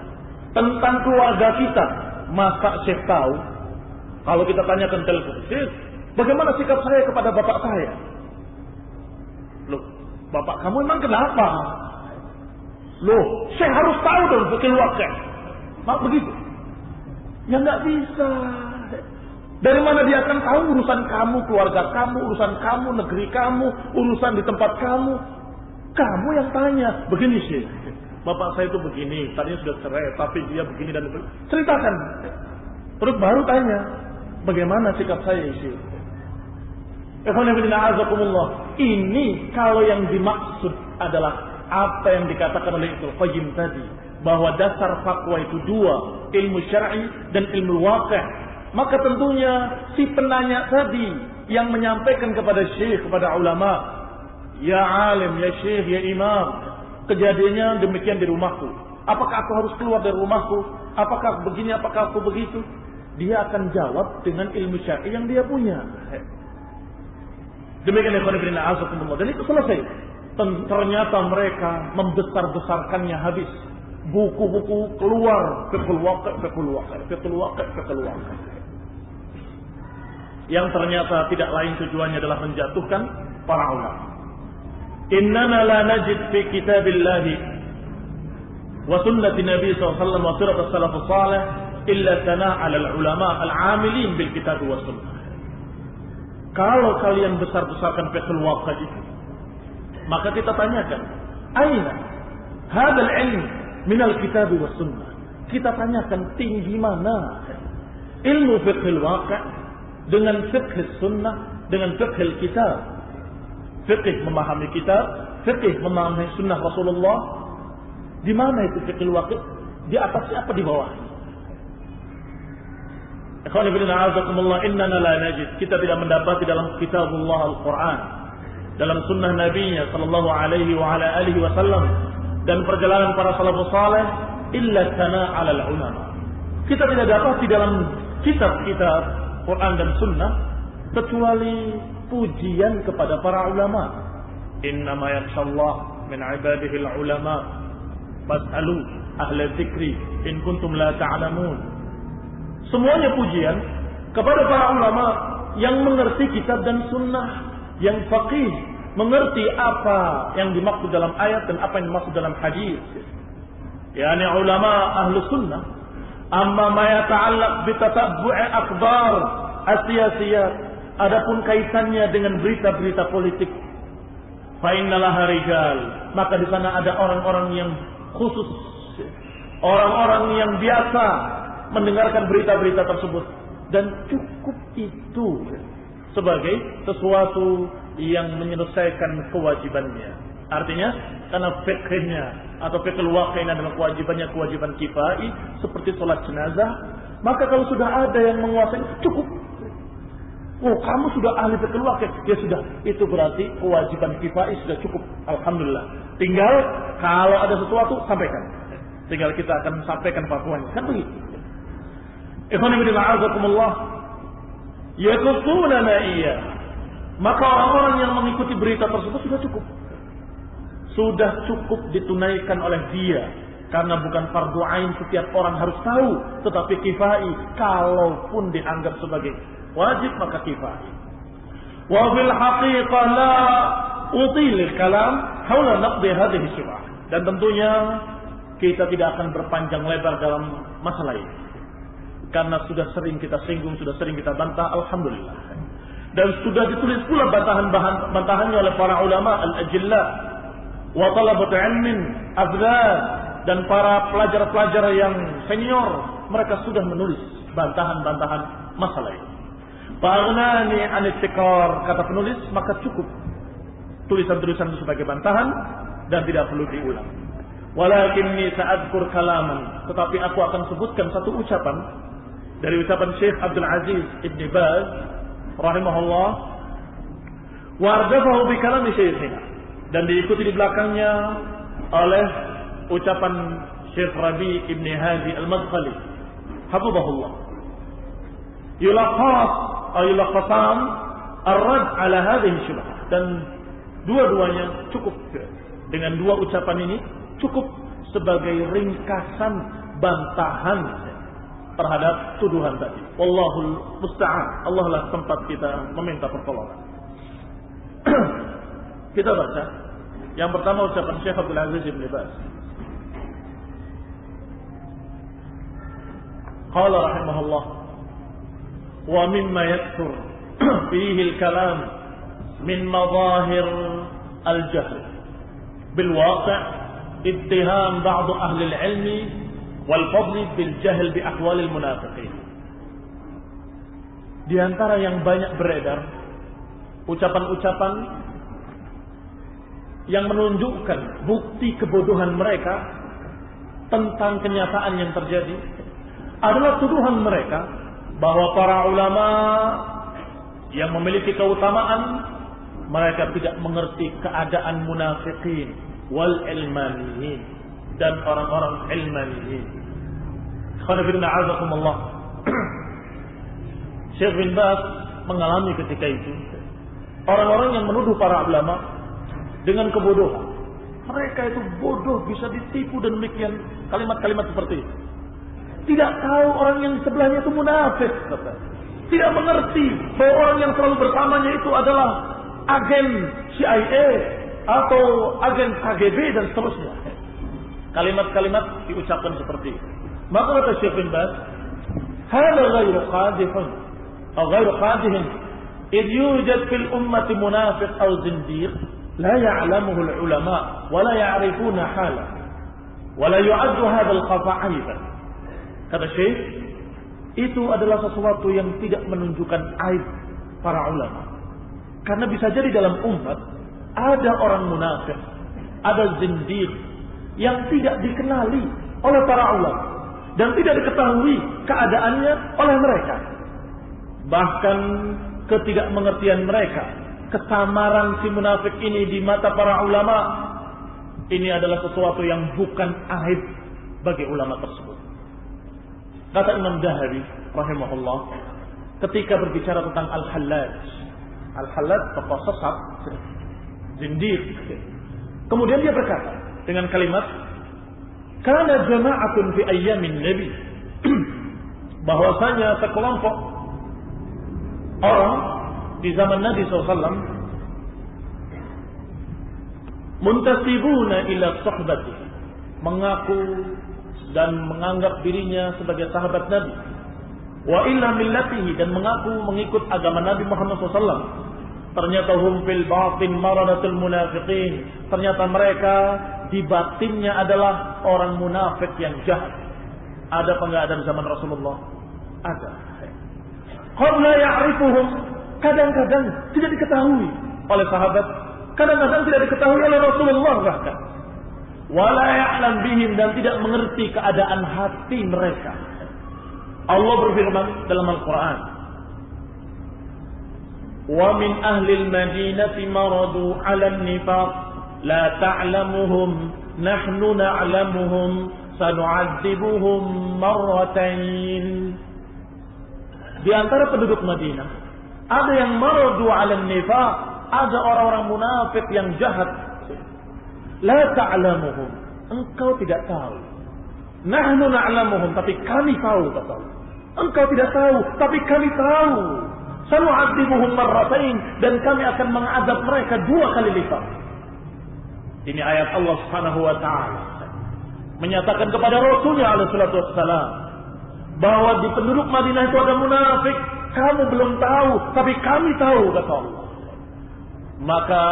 tentang keluarga kita, masa syekh tahu? Kalau kita tanyakan telepon, syekh, bagaimana sikap saya kepada bapak saya? Loh, bapak kamu emang kenapa? Loh, syekh harus tahu dong fikih waqi'. Mak begitu? Ya nggak bisa. Dari mana dia akan tahu urusan kamu, keluarga kamu, urusan kamu, negeri kamu, urusan di tempat kamu? Kamu yang tanya. Begini sih, bapak saya itu begini, tadinya sudah cerai, tapi dia begini dan begini. Ceritakan. Terus baru tanya, bagaimana sikap saya sih? Ini kalau yang dimaksud adalah apa yang dikatakan oleh Ibnu Qayyim tadi, bahwa dasar fatwa itu dua, ilmu syar'i dan ilmu waqi'. Maka tentunya si penanya tadi yang menyampaikan kepada syekh, kepada ulama, ya alim, ya syekh, ya imam, kejadiannya demikian di rumahku. Apakah aku harus keluar dari rumahku? Apakah begini, apakah aku begitu? Dia akan jawab dengan ilmu syar'i yang dia punya. Demikian ikhwan fillah azakumullah. Dan itu selesai. Ternyata mereka membesar-besarkannya habis. Buku-buku keluar, fiqhul waqi'. Yang ternyata tidak lain tujuannya adalah menjatuhkan para ulama. Innana la najid fi kitabillahi wa sunnati Nabi sallallahu alaihi wasallam wa surat as-salafus salih illa sana' 'ala al-ulama al-'amilin bil kitab wa sunnah. Kalau kalian besar-besarkan fiqhul waqi' itu, maka kita tanyakan, aina hadzal ilm min al-kitab wa sunnah? Kita tanyakan tinggi mana ilmu fiqhul waqi' dengan fiqh sunnah, dengan fiqh kitab. Fiqh memahami kitab, fiqh memahami sunnah Rasulullah. Di mana itu fiqh waqi'? Di atasnya apa di bawah? Ikhwan fillah a'azakumullah, innana la najid. Kita tidak mendapati dalam kitabullah Al-Quran, dalam sunnah Nabi-Nya sallallahu alaihi wa ala alihi wasallam, dan perjalanan para salafus saleh illa sana' 'ala al-ulama. Kita tidak dapat di dalam kitab-kitab Quran dan Sunnah kecuali pujian kepada para ulama. Innama yakhshallah min ibadihi al-ulama. Fas'alu ahla dzikri in kuntum la ta'lamun. Semuanya pujian kepada para ulama yang mengerti kitab dan sunnah, yang faqih, mengerti apa yang dimaksud dalam ayat dan apa yang dimaksud dalam hadis. Yani ulama ahlu sunnah. Amma ma yata'allaq bi tatabbu'i akhbar as-siyasiyat, adapun kaitannya dengan berita-berita politik, fa innalaha rijal, maka di sana ada orang-orang yang khusus, orang-orang yang biasa mendengarkan berita-berita tersebut, dan cukup itu sebagai sesuatu yang menyelesaikan kewajibannya. Artinya karena fiqhnya atau fiqhul waqi' adalah kewajiban kifai seperti sholat jenazah, maka kalau sudah ada yang menguasai cukup. Oh, kamu sudah ahli fiqhul waqi', ya sudah, itu berarti kewajiban kifai sudah cukup. Alhamdulillah. Tinggal kalau ada sesuatu sampaikan. Tinggal kita akan sampaikan fatwanya. Kan begitu. Ikhwani fillah a'azakumullah. Yakutunana iya. Maka orang-orang yang mengikuti berita tersebut sudah cukup. Sudah cukup ditunaikan oleh dia. Karena bukan fardu ain setiap orang harus tahu, tetapi kifai. Kalaupun dianggap sebagai wajib maka kifai. Wa fil haqiqah la util kalam haula naqdi hadhihi syubhah. Dan tentunya kita tidak akan berpanjang lebar dalam masalah ini. Karena sudah sering kita singgung, sudah sering kita bantah, alhamdulillah. Dan sudah ditulis pula bantahannya oleh para ulama al-ajilla wa talabat ilmin afdal, dan para pelajar-pelajar yang senior, mereka sudah menulis bantahan-bantahan masalah ini. Fa'aghnani 'an ittikar, kata penulis, maka cukup tulisan-tulisan itu sebagai bantahan dan tidak perlu diulang. Walakinni sa'adkur kalaman, tetapi aku akan sebutkan satu ucapan dari ucapan Syekh Abdul Aziz Ibn Baz rahimahullah, wa ardafahu bi kalami syekhina, dan diikuti di belakangnya oleh ucapan Syekh Rabi Ibn Hadi Al-Madkhali hafizahullah. Yulaqqasan ar-rad ala hadhihi syubhah, dan dua-duanya cukup. Dengan dua ucapan ini cukup sebagai ringkasan bantahan terhadap tuduhan tadi. Wallahul musta'an. Allah lah tempat kita meminta pertolongan. Kita baca yang pertama ucapan Syekh Abdul Aziz Ibn Baz. Qala rahimahullah, wa mimma yakthur fihi al-kalam min madahir al-jahl bil waqi' ittiham ba'd ahli al-'ilm wal fadl bil jahl bi ahwal al-munafiqin. Di antara yang banyak beredar ucapan-ucapan yang menunjukkan bukti kebodohan mereka tentang kenyataan yang terjadi adalah tuduhan mereka bahwa para ulama yang memiliki keutamaan, mereka tidak mengerti keadaan munafiqin wal ilmaniyin dan orang-orang ilmaniyin. Khonafidna azakumullah. Syekh bin Baz mengalami ketika itu orang-orang yang menuduh para ulama dengan kebodohan. Mereka itu bodoh, bisa ditipu dan demikian kalimat-kalimat seperti itu. Tidak tahu orang yang sebelahnya itu munafik. Tidak mengerti bahwa orang yang selalu bersamanya itu adalah agen CIA atau agen KGB dan seterusnya. Kalimat-kalimat diucapkan seperti itu. Maka kata Syekh bin Baz, "Hada ghairu qadhifun atau ghairu qadhin. Idh yujad fil ummati munafiq aw zindiq la ya'lamuhu al-ulama wa la ya'rifuna halahu wa la yu'addu hadha al-khafa 'aiban." Kata Syekh, itu adalah sesuatu yang tidak menunjukkan aib para ulama. Karena bisa jadi dalam umat ada orang munafik, ada zindiq yang tidak dikenali oleh para ulama dan tidak diketahui keadaannya oleh mereka. Bahkan ketidakmengertian mereka, kesamaran si munafik ini di mata para ulama, ini adalah sesuatu yang bukan aib bagi ulama tersebut. Kata Imam Dahabi rahimahullah ketika berbicara tentang Al-Hallaj. Al-Hallaj tokoh sesat zindiq. Kemudian dia berkata dengan kalimat, "Kana jama'atun fi ayyamin Nabi." Bahwasanya sekelompok orang di zaman Nabi SAW muntasibuna ila sahbati, mengaku dan menganggap dirinya sebagai sahabat Nabi, wa illa millatihi, dan mengaku mengikut agama Nabi Muhammad SAW. Ternyata hum fil batin maradatul munafiqin, ternyata mereka di batinnya adalah orang munafik yang jahat. Ada apa enggak ada di zaman Rasulullah? Ada. Qad la ya'rifuhum, kadang-kadang tidak diketahui oleh sahabat, kadang-kadang tidak diketahui oleh Rasulullah bahkan. Wala ya'lam bihim, dan tidak mengerti keadaan hati mereka. Allah berfirman dalam Al-Quran, wa min ahlil madinati maradu 'alan nifaq la ta'lamuhum nahnu na'lamuhum sanu'adzibuhum marratain. Di antara penduduk Madinah ada yang maradu 'alan nifaq, ada orang-orang munafik yang jahat. La ta'lamuhum, engkau tidak tahu. Nahnu na'lamuhum, tapi kami tahu, kata Allah. Engkau tidak tahu, tapi kami tahu. Sanu'adzibuhum marratain, dan kami akan mengadab mereka 2 kali lipat. Ini ayat Allah Subhanahu wa taala menyatakan kepada Rasulnya alaihi salatu wassalam bahwa di penduduk Madinah itu ada munafik. Kamu belum tahu, tapi kami tahu, kata Allah. Maka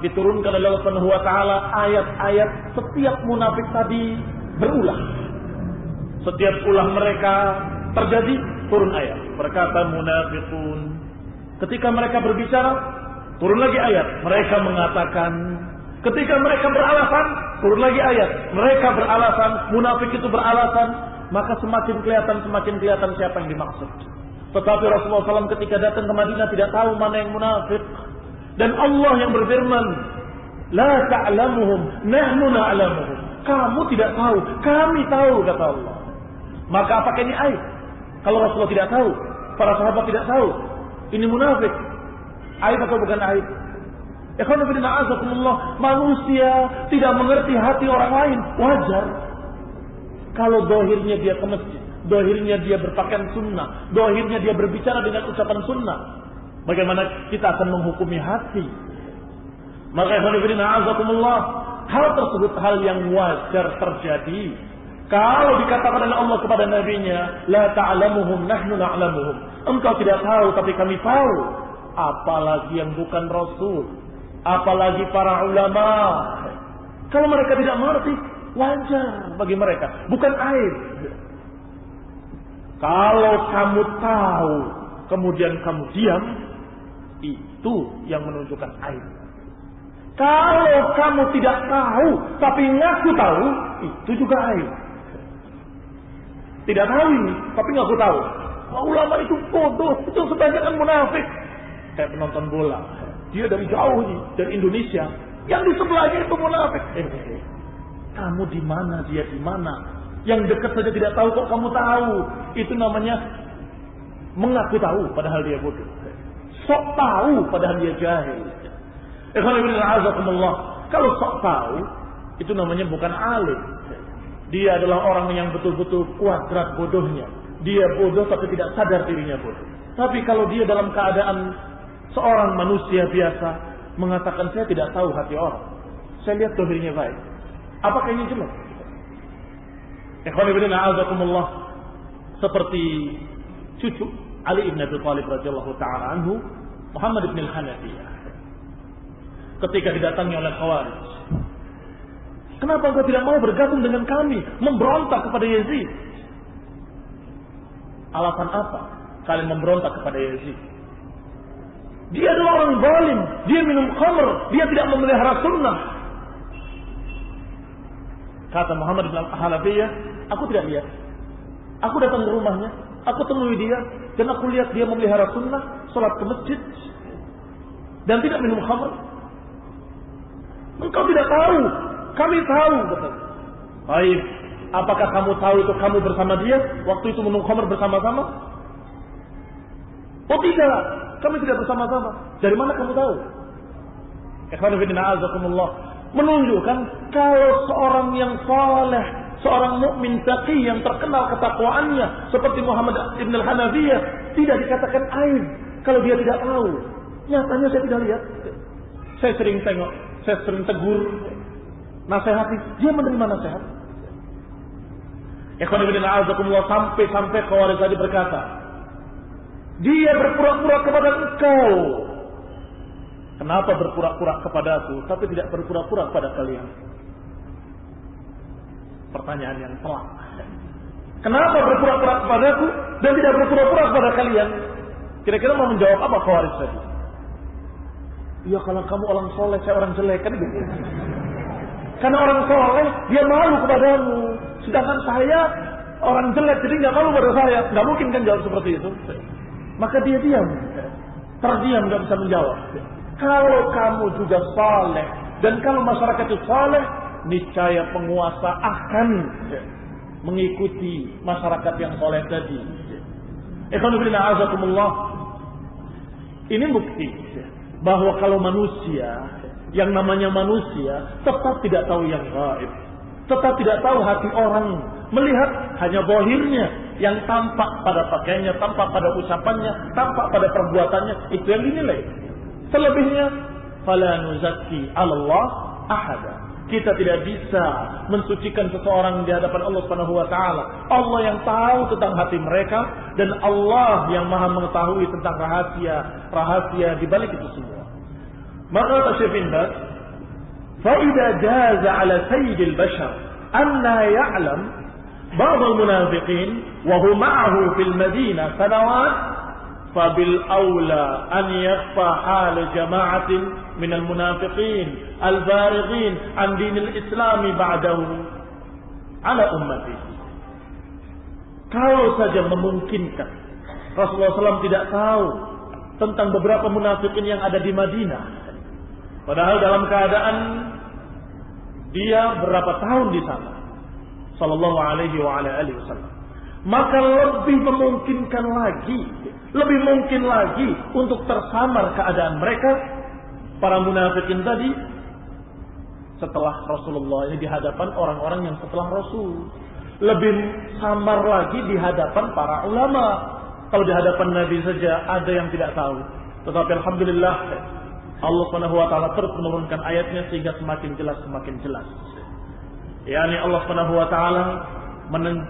diturunkan oleh Allah Subhanahu wa taala ayat-ayat setiap munafik tadi berulah. Setiap ulah mereka terjadi, turun ayat. Berkata munafiqun. Ketika mereka berbicara, turun lagi ayat. Mereka mengatakan. Ketika mereka beralasan, turun lagi ayat. Mereka beralasan, munafik itu beralasan. Maka semakin kelihatan siapa yang dimaksud. Tetapi Rasulullah SAW ketika datang ke Madinah tidak tahu mana yang munafik. Dan Allah yang berfirman, la ta'lamuhum nahnu na'lamuhum. Kamu tidak tahu, kami tahu, kata Allah. Maka apakah ini aib? Kalau Rasulullah tidak tahu, para sahabat tidak tahu, ini munafik, aib atau bukan aib? Ikhwan fillah, azakumullah, manusia tidak mengerti hati orang lain, wajar. Kalau dohirnya dia ke masjid, dohirnya dia berpakaian sunnah, dohirnya dia berbicara dengan ucapan sunnah, bagaimana kita akan menghukumi hati? Maka ikhwan fillah, azakumullah, hal tersebut hal yang wajar terjadi. Kalau dikatakan oleh Allah kepada nabinya, la ta'lamuhum nahnu na'lamuhum, engkau tidak tahu tapi kami tahu. Apalagi yang bukan Rasul, apalagi para ulama. Kalau mereka tidak mengerti, wajar bagi mereka, bukan aib. Kalau kamu tahu kemudian kamu diam, itu yang menunjukkan aib. Kalau kamu tidak tahu tapi ngaku tahu, itu juga aib. Tidak tahu ini, tapi ngaku tahu. Ulama itu bodoh, itu sebanyak munafik. Kayak penonton bola, dia dari jauh nih, dari Indonesia, yang di sebelahnya itu munafik. Kamu di mana, dia di mana? Yang dekat saja tidak tahu kok kamu tahu. Itu namanya mengaku tahu, padahal dia bodoh. Sok tahu, padahal dia jahil. Kalau sok tahu, itu namanya bukan alim. Dia adalah orang yang betul-betul kuadrat bodohnya. Dia bodoh tapi tidak sadar dirinya bodoh. Tapi kalau dia dalam keadaan seorang manusia biasa mengatakan saya tidak tahu hati orang, saya lihat dohirnya baik, apakah ini jelek? Ikhwan fillah, a'azakumullah, seperti cucu Ali ibn Abi Thalib radhiyallahu taala anhu, Muhammad ibn al-Hanafiyah, ketika didatangi oleh Khawarij. Kenapa engkau tidak mau bergabung dengan kami, memberontak kepada Yazid? Alasan apa kalian memberontak kepada Yazid? Dia adalah orang zalim, dia minum khamr, dia tidak memelihara sunnah. Kata Muhammad bin Hanafiyah, aku tidak lihat. Aku datang ke rumahnya, aku temui dia, dan aku lihat dia memelihara sunnah, sholat ke masjid, dan tidak minum khamr. Engkau tidak tahu, kami tahu, betul. Baik, apakah kamu tahu itu kamu bersama dia waktu itu minum khamr bersama-sama? Oh tidak, kami tidak bersama-sama. Dari mana kamu tahu? Ikhwan fillah azakumullah, menunjukkan kalau seorang yang saleh, seorang mukmin taqi yang terkenal ketakwaannya seperti Muhammad ibn al-Hanafiyah tidak dikatakan aib kalau dia tidak tahu. Nyatanya saya tidak lihat. Saya sering tengok, saya sering tegur, nasihati, dia menerima nasihat. Ikhwan fillah azakumullah, sampai Khawarij tadi berkata, dia berpura-pura kepada engkau. Kenapa berpura-pura kepadaku tapi tidak berpura-pura kepada kalian? Pertanyaan yang telak. Kenapa berpura-pura kepadaku dan tidak berpura-pura kepada kalian? Kira-kira mau menjawab apa Khawarij tadi? Ya kalau kamu orang soleh, saya orang jelek, kan gitu. Karena orang soleh dia malu kepadamu, sedangkan saya orang jelek jadi nggak malu pada saya. Nggak mungkin kan jawab seperti itu. Maka dia diam, terdiam, nggak bisa menjawab. Kalau kamu juga saleh dan kalau masyarakat itu saleh, niscaya penguasa akan mengikuti masyarakat yang saleh tadi. Ikhwan fillah azakumullah, ini bukti bahwa kalau manusia, yang namanya manusia tetap tidak tahu yang gaib, tetap tidak tahu hati orang, melihat hanya zahirnya yang tampak pada pakaiannya, tampak pada ucapannya, tampak pada perbuatannya, itu yang dinilai. Selebihnya, fala nuzakki 'alallah ahada. Kita tidak bisa mensucikan seseorang di hadapan Allah Subhanahu wa taala. Allah yang tahu tentang hati mereka dan Allah yang Maha mengetahui tentang rahasia di balik itu semua. Maka Syekh bin Baz, fa idza jaza 'ala sayyidil bashar anna ya'lam ba'd al-munafiqin wa huwa ma'ahu fil Madinah sanawat فبالأولى أن يخفى حال جماعة من المنافقين الفارغين عن دين الإسلام بعده على أمته. Kalau saja memungkinkan Rasulullah SAW tidak tahu tentang beberapa munafikin yang ada di Madinah, padahal dalam keadaan dia berapa tahun di sana, sallallahu alaihi wa ala alihi wasallam, maka lebih memungkinkan lagi, lebih mungkin lagi untuk tersamar keadaan mereka para munafikin tadi setelah Rasulullah ini di hadapan orang-orang yang setelah Rasul. Lebih samar lagi di hadapan para ulama. Kalau di hadapan Nabi saja ada yang tidak tahu, tetapi alhamdulillah Allah Subhanahu wa taala terus menurunkan ayatnya sehingga semakin jelas. Yani Allah Subhanahu wa taala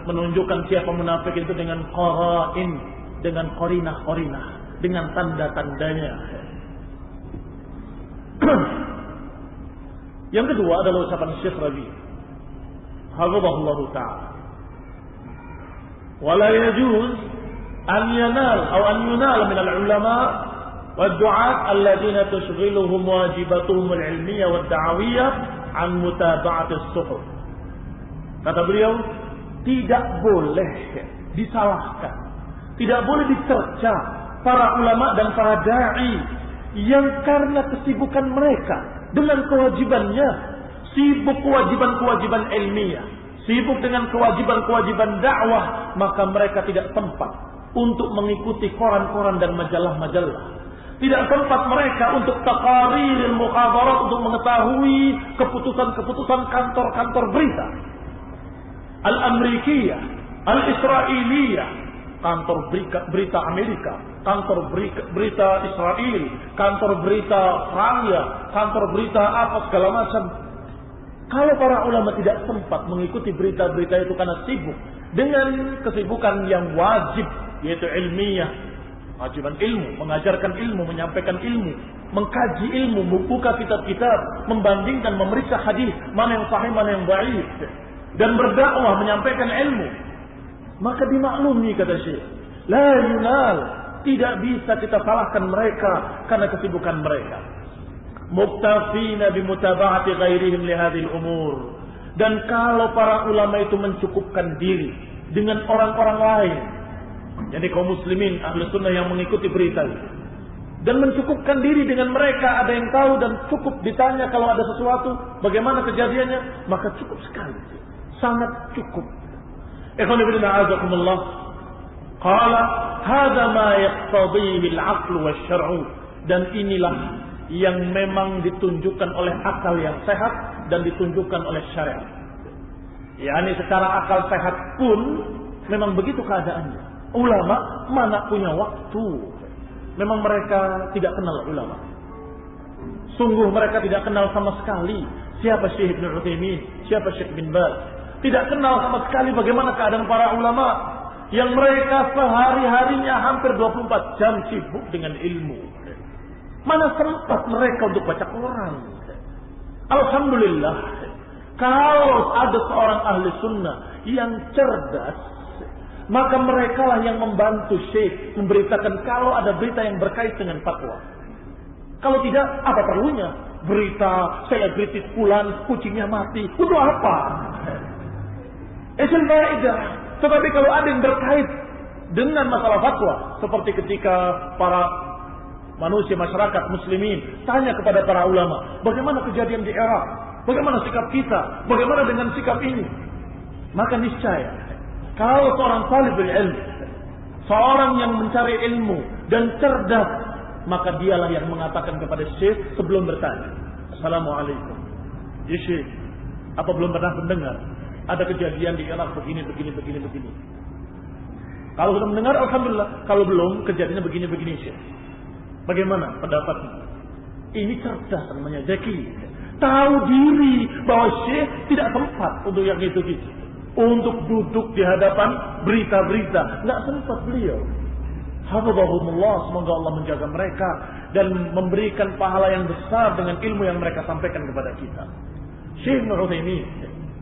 menunjukkan siapa munafik itu dengan qara'in, dengan qarinah, dengan tanda-tandanya. Yang kedua adalah ucapan Syekh Rabi' hafizahullah ta'ala, wala yajuz an yanal aw an yunal min al-ulama wad-du'at alladhina tushghiluhum wajibatuhum al-ilmiyyah wad-da'awiyyah an mutaba'ati as-suhuf. Kata beliau, tidak boleh disalahkan, tidak boleh dicerca para ulama dan para da'i yang karena kesibukan mereka dengan kewajibannya, sibuk kewajiban-kewajiban ilmiah, sibuk dengan kewajiban-kewajiban dakwah, maka mereka tidak sempat untuk mengikuti koran-koran dan majalah-majalah. Tidak sempat mereka untuk taqarir al-mukhabarat, untuk mengetahui keputusan-keputusan kantor-kantor berita al-Amerikiyah, al-Israiliyah, kantor berita Amerika, kantor berita Israel, kantor berita Australia, kantor berita apa segala macam. Kalau para ulama tidak sempat mengikuti berita-berita itu karena sibuk dengan kesibukan yang wajib, yaitu ilmiah, kewajiban ilmu, mengajarkan ilmu, menyampaikan ilmu, mengkaji ilmu, membuka kitab-kitab, membandingkan, memeriksa hadis, mana yang sahih, mana yang dhaif, dan berdakwah, menyampaikan ilmu, maka dimaklumi, kata Syekh, la yunal, tidak bisa kita salahkan mereka karena kesibukan mereka. Muktafina bimutaba'ati ghairihim li hadhil umur. Dan kalau para ulama itu mencukupkan diri dengan orang-orang lain, jadi kaum muslimin ahli sunnah yang mengikuti berita itu, dan mencukupkan diri dengan mereka, ada yang tahu dan cukup ditanya kalau ada sesuatu bagaimana kejadiannya, maka cukup sekali, sangat cukup. Ikhwan fillah azakumullah, qala hadza ma yaqtadihi al-'aql wasyar'u, dan inilah yang memang ditunjukkan oleh akal yang sehat dan ditunjukkan oleh syariat. Yani secara akal sehat pun memang begitu keadaannya. Ulama mana punya waktu? Memang mereka tidak kenal ulama. Sungguh mereka tidak kenal sama sekali siapa Syekh Ibnu Utsaimin, siapa Syekh bin Baz. Tidak kenal sama sekali bagaimana keadaan para ulama yang mereka sehari-harinya hampir 24 jam sibuk dengan ilmu. Mana sempat mereka untuk baca Quran? Alhamdulillah, kalau ada seorang ahli sunnah yang cerdas, maka mereka lah yang membantu Syekh memberitakan kalau ada berita yang berkait dengan fatwa. Kalau tidak, apa perlunya? Berita selebritis fulan kucingnya mati, untuk apa? Faedah. Tetapi kalau ada yang berkait dengan masalah fatwa, seperti ketika para manusia masyarakat muslimin tanya kepada para ulama, bagaimana kejadian di Irak? Bagaimana sikap kita? Bagaimana dengan sikap ini? Maka niscaya kalau seorang talibul ilmu, seorang yang mencari ilmu dan cerdas, maka dialah yang mengatakan kepada Syekh sebelum bertanya, Assalamualaikum. Ya Syekh, apa belum pernah mendengar ada kejadian di Irak begini. Kalau sudah mendengar, alhamdulillah. Kalau belum, kejadiannya begini Syekh. Bagaimana pendapatnya? Ini cerdas namanya, zaki. Tahu diri bahwa Syekh tidak sempat untuk yang itu-gitu. Untuk duduk di hadapan berita-berita. Tidak sempat beliau. Hafizahumullah, semoga Allah menjaga mereka dan memberikan pahala yang besar dengan ilmu yang mereka sampaikan kepada kita. Syekh Ibnu Utsaimin,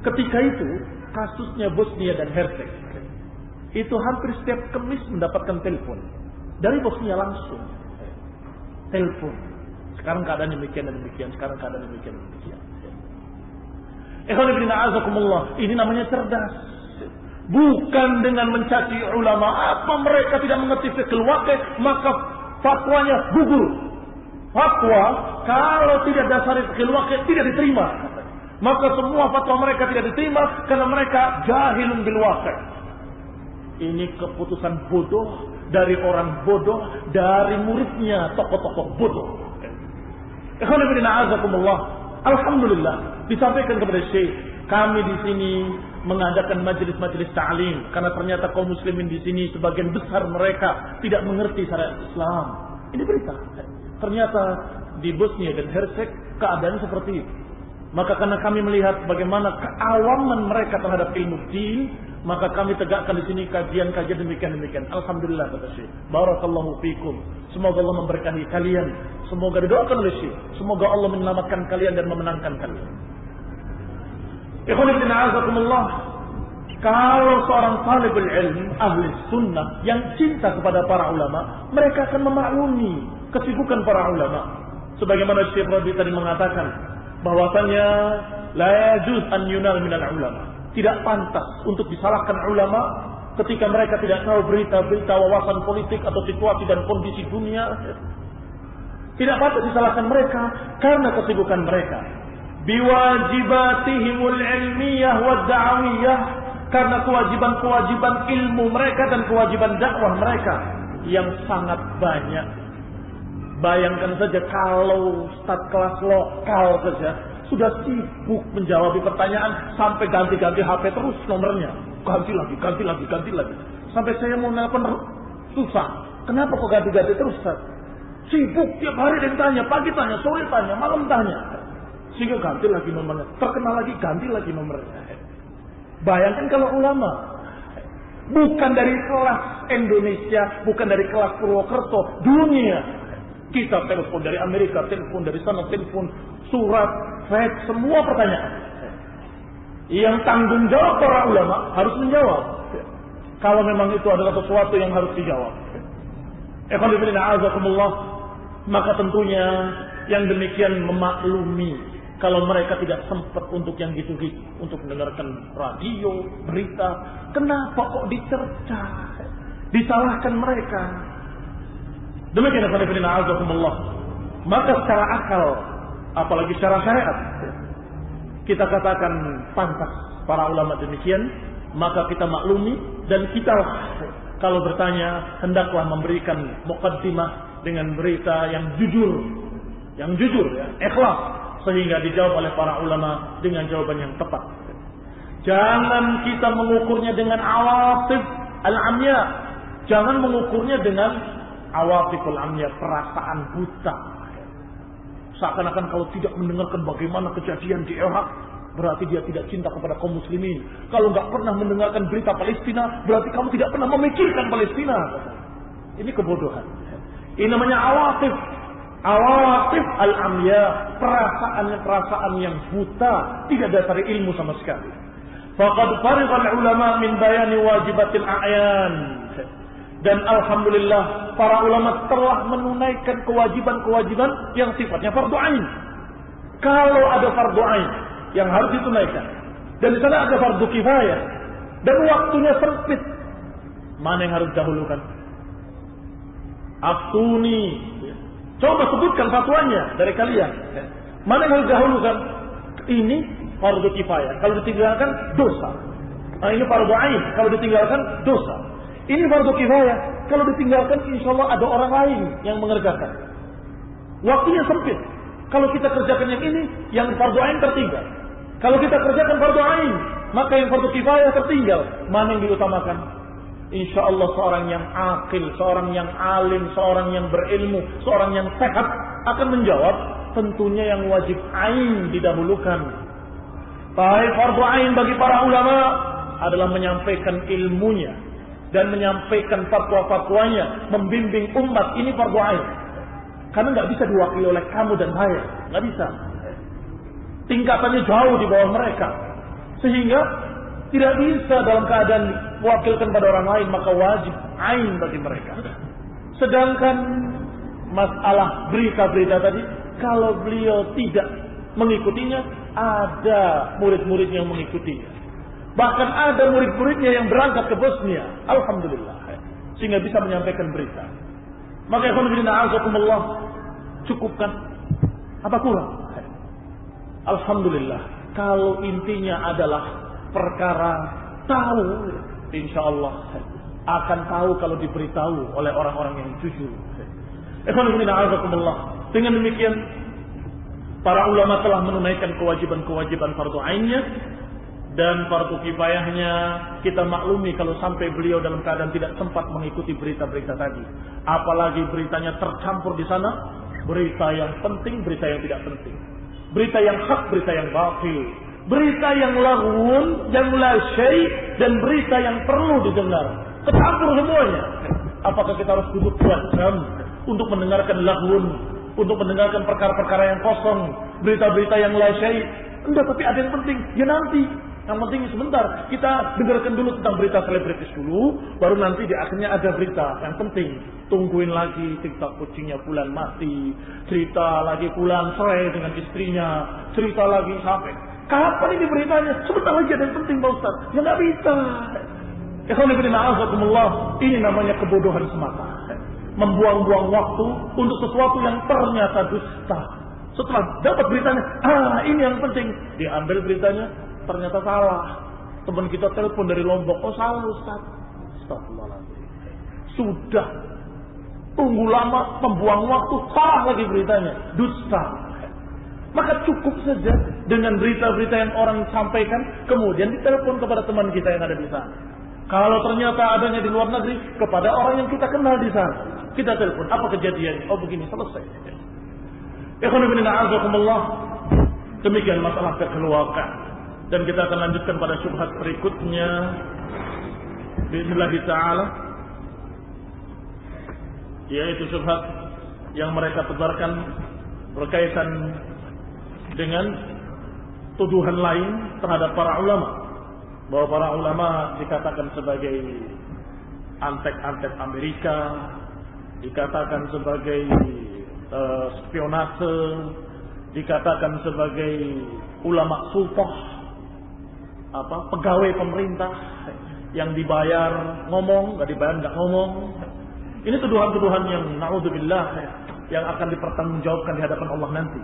ketika itu kasusnya Bosnia dan Herzegovina, itu hampir setiap Kamis mendapatkan telepon dari Bosnia langsung. Telepon. Sekarang keadaan demikian dan demikian. Sekarang keadaan demikian dan demikian. Ikhwan fillah a'azakumullah. Ini namanya cerdas. Bukan dengan mencaci ulama. Apa mereka tidak mengerti fiqh waqi', maka fatwanya gugur. Fatwa kalau tidak dasari fiqh waqi' tidak diterima. Maka semua fatwa mereka tidak diterima karena mereka jahilun bil waqi'. Ini keputusan bodoh dari orang bodoh, dari muridnya tokoh-tokoh bodoh. Alhamdulillah disampaikan kepada Syekh, kami di sini mengadakan majelis-majelis ta'lim karena ternyata kaum muslimin di sini sebagian besar mereka tidak mengerti syariat Islam. Ini berita. Ternyata di Bosnia dan Herzegovina keadaan seperti itu. Maka karena kami melihat bagaimana keawaman mereka terhadap ilmu din, maka kami tegakkan di sini kajian-kajian demikian. Alhamdulillah kata Syekh. Barakallahu fikum. Semoga Allah memberkahi kalian. Semoga didoakan oleh Syekh. Semoga Allah menyelamatkan kalian dan memenangkan kalian. Ikhwan fillah a'azakumullah. Kalau seorang talibul ilm, ahli sunnah yang cinta kepada para ulama, mereka akan memaklumi kesibukan para ulama. Sebagaimana Syekh Rabi tadi mengatakan, bahwasanya la yajuz an yunal minal ulama. Tidak pantas untuk disalahkan ulama ketika mereka tidak tahu berita-berita wawasan politik atau situasi dan kondisi dunia. Tidak pantas disalahkan mereka karena kesibukan mereka. Biwajibatihimul ilmiyah wa da'awiyah, karena kewajiban-kewajiban ilmu mereka dan kewajiban dakwah mereka yang sangat banyak. Bayangkan saja kalau staf kelas lokal saja sudah sibuk menjawab pertanyaan sampai ganti-ganti HP terus nomornya. Ganti lagi. Sampai saya mau nelpon susah. Kenapa kok ganti-ganti terus, Ustaz? Sibuk tiap hari dia tanya, pagi tanya, sore tanya, malam tanya. Sehingga ganti lagi nomornya. Terkenal lagi, ganti lagi nomornya. Bayangkan kalau ulama bukan dari kelas Indonesia, bukan dari kelas Purwokerto, dunia. Kita telepon dari Amerika, telepon dari sana, telepon, surat, fax, semua pertanyaan. Yang tanggung jawab para ulama harus menjawab. Kalau memang itu adalah sesuatu yang harus dijawab. Maka tentunya yang demikian memaklumi kalau mereka tidak sempat untuk yang gitu-gitu, untuk mendengarkan radio, berita. Kenapa kok dicerca, disalahkan mereka? Demikian maka secara akal, apalagi secara syariat, kita katakan pantas para ulama demikian, maka kita maklumi dan kita kalau bertanya hendaklah memberikan muqaddimah dengan berita yang jujur, yang jujur, ya, ikhlas, sehingga dijawab oleh para ulama dengan jawaban yang tepat. Jangan kita mengukurnya dengan awatif al-amya, jangan mengukurnya dengan awatiful amya, perasaan buta. Seakan-akan kalau tidak mendengarkan bagaimana kejadian di Irak, berarti dia tidak cinta kepada kaum muslimin. Kalau nggak pernah mendengarkan berita Palestina, berarti kamu tidak pernah memikirkan Palestina. Ini kebodohan. Ini namanya awatif. Awatif al-amya, perasaan yang buta, tidak dasari ilmu sama sekali. Faqad fariqal ulama min bayani wajibatil a'yan. Dan alhamdulillah para ulama telah menunaikan kewajiban-kewajiban yang sifatnya fardu ain. Kalau ada fardu ain yang harus ditunaikan, dan di sana ada fardu kifayah, dan waktunya sempit, mana yang harus dahulukan? Aftuni, coba sebutkan fatwanya dari kalian. Mana yang harus dahulukan? Ini fardu kifayah, kalau ditinggalkan dosa. Nah, ini fardu ain, kalau ditinggalkan dosa. Ini fardu kifayah, kalau ditinggalkan insyaallah ada orang lain yang mengerjakan. Waktunya sempit. Kalau kita kerjakan yang ini, yang fardu ain tertinggal. Kalau kita kerjakan fardu ain, maka yang fardu kifayah tertinggal. Mana yang diutamakan? Insyaallah seorang yang akil, seorang yang alim, seorang yang berilmu, seorang yang sehat akan menjawab, tentunya yang wajib ain didahulukan. Baik, fardu ain bagi para ulama adalah menyampaikan ilmunya dan menyampaikan fatwa-fatwanya, membimbing umat, ini fardu ain. Karena nggak bisa diwakili oleh kamu dan saya, nggak bisa. Tingkatannya jauh di bawah mereka, sehingga tidak bisa dalam keadaan mewakilkan pada orang lain, maka wajib ain bagi mereka. Sedangkan masalah berita-berita tadi, kalau beliau tidak mengikutinya, ada murid-murid yang mengikutinya. Bahkan ada murid-muridnya yang berangkat ke Bosnia, alhamdulillah, sehingga bisa menyampaikan berita. Maka alhamdulillah, cukupkan? Apa kurang? Alhamdulillah, kalau intinya adalah perkara tahu, insyaallah akan tahu kalau diberitahu oleh orang-orang yang jujur. Alhamdulillah, dengan demikian para ulama telah menunaikan kewajiban-kewajiban fardu ainnya. Dan fardu kifayahnya kita maklumi kalau sampai beliau dalam keadaan tidak sempat mengikuti berita-berita tadi. Apalagi beritanya tercampur di sana, berita yang penting, berita yang tidak penting. Berita yang hak, berita yang batil. Berita yang laghun, yang la syai', dan berita yang perlu didengar. Tercampur semuanya. Apakah kita harus duduk 2 jam untuk mendengarkan laghun, untuk mendengarkan perkara-perkara yang kosong, berita-berita yang la syai'? Enggak, tapi ada yang penting. Ya nanti. Yang penting sebentar, kita dengarkan dulu tentang berita selebritis dulu, baru nanti di akhirnya ada berita yang penting. Tungguin lagi TikTok kucingnya Fulan mati, cerita lagi Fulan cerai dengan istrinya, cerita lagi sampai kapan ini beritanya? Sebentar lagi ada yang penting Pak Ustaz. Ya nggak bisa. Ini namanya kebodohan semata. Membuang-buang waktu untuk sesuatu yang ternyata dusta. Setelah dapat beritanya, ini yang penting, diambil beritanya. Ternyata salah. Teman kita telepon dari Lombok, oh salah Ustaz. Astagfirullahaladzim. Sudah tunggu lama, membuang waktu, salah lagi beritanya, dusta. Maka cukup saja dengan berita-berita yang orang sampaikan, kemudian ditelepon kepada teman kita yang ada di sana. Kalau ternyata adanya di luar negeri, kepada orang yang kita kenal di sana, kita telepon, apa kejadiannya? Oh begini, selesai. Demikian masalah kekeluargaan. Dan kita akan lanjutkan pada syubhat berikutnya. Bismillah ta'ala. Yaitu syubhat yang mereka tebarkan berkaitan dengan tuduhan lain terhadap para ulama. Bahwa para ulama dikatakan sebagai antek-antek Amerika, dikatakan sebagai spionase, dikatakan sebagai ulama sultah, pegawai pemerintah yang dibayar ngomong, nggak dibayar nggak ngomong. Ini tuduhan-tuduhan yang naudzubillah yang akan dipertanggungjawabkan di hadapan Allah nanti.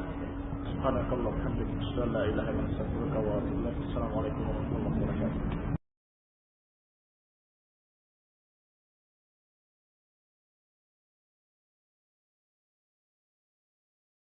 Subhanakallah, alhamdulillah, la ilaha illa anta, astaghfiruka wa atubu ilaik. Assalamualaikum warahmatullahi wabarakatuh.